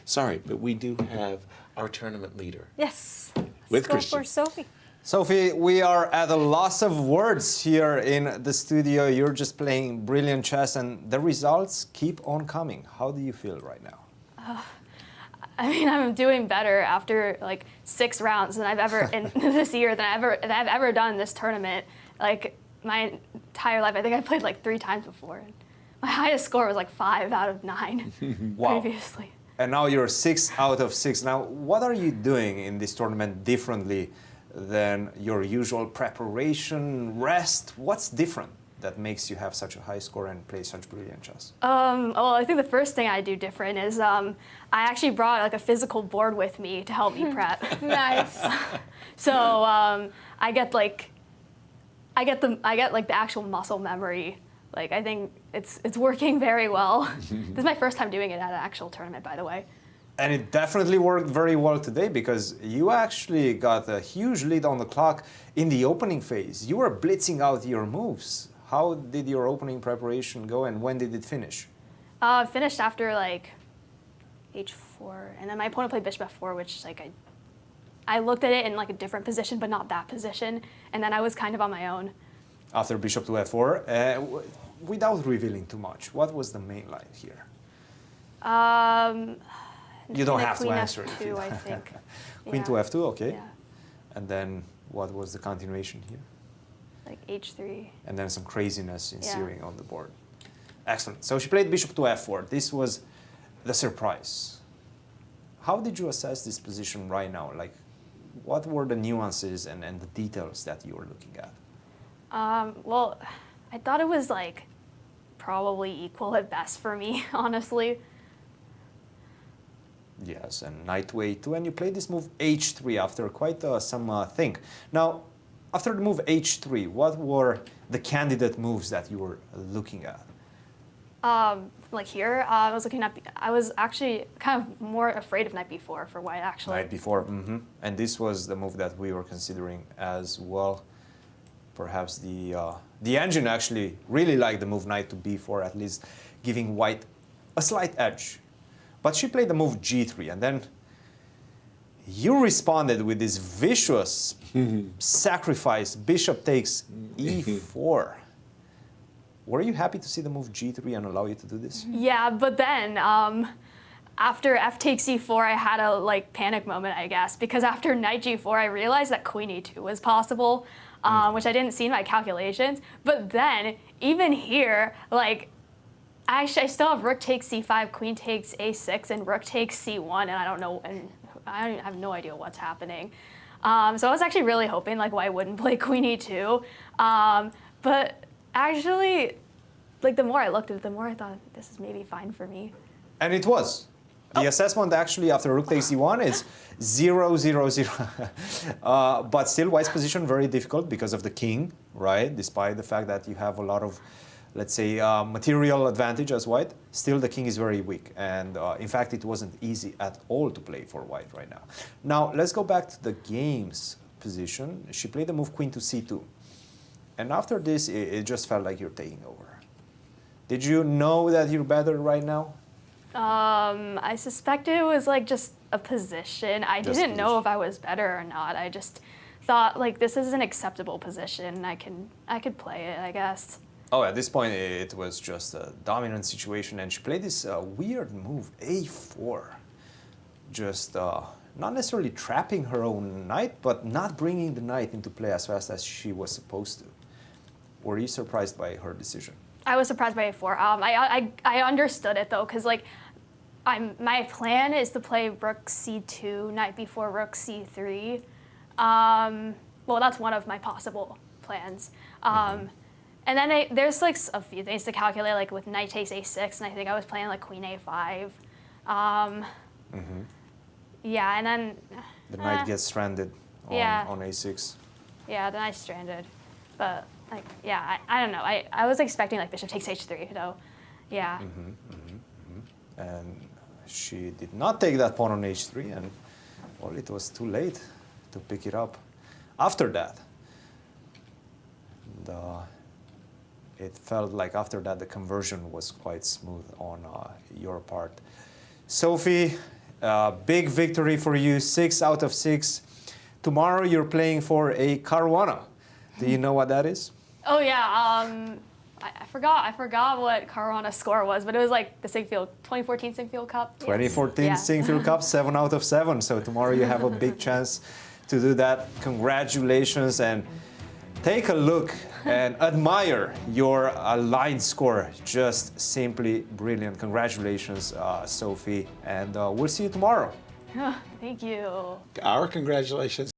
Sorry, but we do have our tournament leader. Yes. With Let's go Cristian. for Sophie. Sophie, we are at a loss of words here in the studio. You're just playing brilliant chess, and the results keep on coming. How do you feel right now? I mean, I'm doing better after like 6 rounds than I've ever in this year than I've ever done in this tournament. Like my entire life, I think I played like 3 times before. My highest score was like 5 out of 9 Wow. previously. And now you're 6 out of 6. Now, what are you doing in this tournament differently than your usual preparation, rest? What's different that makes you have such a high score and play such brilliant chess? Well, I think the first thing I do different is I actually brought like a physical board with me to help me prep. Nice. So I get like the actual muscle memory. Like I think it's working very well. This is my first time doing it at an actual tournament, by the way. And it definitely worked very well today because you actually got a huge lead on the clock in the opening phase. You were blitzing out your moves. How did your opening preparation go and when did it finish? Finished after like h4, and then my opponent played bishop f4, which like I looked at it in like a different position, but not that position, and then I was kind of on my own. After bishop to f4, without revealing too much, what was the main line here? You don't have to answer it. Queen f2, I think. Queen to f2, okay. Yeah. And then what was the continuation here? Like h3. And then some craziness ensuing Yeah. on the board. Excellent. So she played bishop to f4. This was the surprise. How did you assess this position right now? Like, what were the nuances and the details that you were looking at? Well, I thought it was like probably equal at best for me, honestly. Yes, and knight to a2, and you played this move h3 after quite some think. Now, after the move h3, what were the candidate moves that you were looking at? Like here, I was looking at. I was actually kind of more afraid of knight b4 for white, actually. Knight b4, and this was the move that we were considering as well. Perhaps the engine actually really liked the move knight to b4, at least giving white a slight edge. But she played the move g3, and then you responded with this vicious sacrifice, bishop takes e4. Were you happy to see the move g3 and allow you to do this? Yeah, but then after f takes e4, I had a like panic moment, I guess, because after knight g4, I realized that queen e2 was possible, which I didn't see in my calculations. But then even here, like. Actually, I still have rook takes c5, queen takes a6, and rook takes c1, and I don't know, and I have no idea what's happening. So I was actually really hoping like white wouldn't play queen e2, but actually, like the more I looked at it, the more I thought this is maybe fine for me. And it was. The assessment actually after rook takes e1 is 0, 0, 0. But still, white's position very difficult because of the king, right? Despite the fact that you have a lot of, let's say, material advantage as white, still the king is very weak. And in fact, it wasn't easy at all to play for white right now. Now, let's go back to the game's position. She played the move queen to c2. And after this, it just felt like you're taking over. Did you know that you're better right now? I suspected it was like just a position. I didn't know if I was better or not. I just thought like this is an acceptable position. I could play it, I guess. Oh, at this point, it was just a dominant situation, and she played this weird move, a4. Just not necessarily trapping her own knight, but not bringing the knight into play as fast as she was supposed to. Were you surprised by her decision? I was surprised by a4. I understood it, though, because like, my plan is to play rook c2, knight b4, rook c3. Well, that's one of my possible plans. And then there's like a few things to calculate, like with knight takes a6, and I think I was playing like queen a5. Yeah, and then the knight gets stranded on a6. Yeah, the knight's stranded, but like yeah, I don't know. I was expecting like bishop takes h3, though. Yeah. And she did not take that pawn on h3, and well, it was too late to pick it up. After that, it felt like after that the conversion was quite smooth on your part. Sophie, Big victory for you, 6 out of 6. Tomorrow you're playing for a caruana. Do you know what that is? Oh yeah, I forgot what Caruana's score was, but it was like the Sigfield 2014 Sigfield Cup. 2014 Yeah. Sigfield Cup, 7 out of 7. So tomorrow you have a big chance to do that. Congratulations, and take a look and admire your line score. Just simply brilliant. Congratulations, Sophie, and we'll see you tomorrow. Thank you. Our congratulations.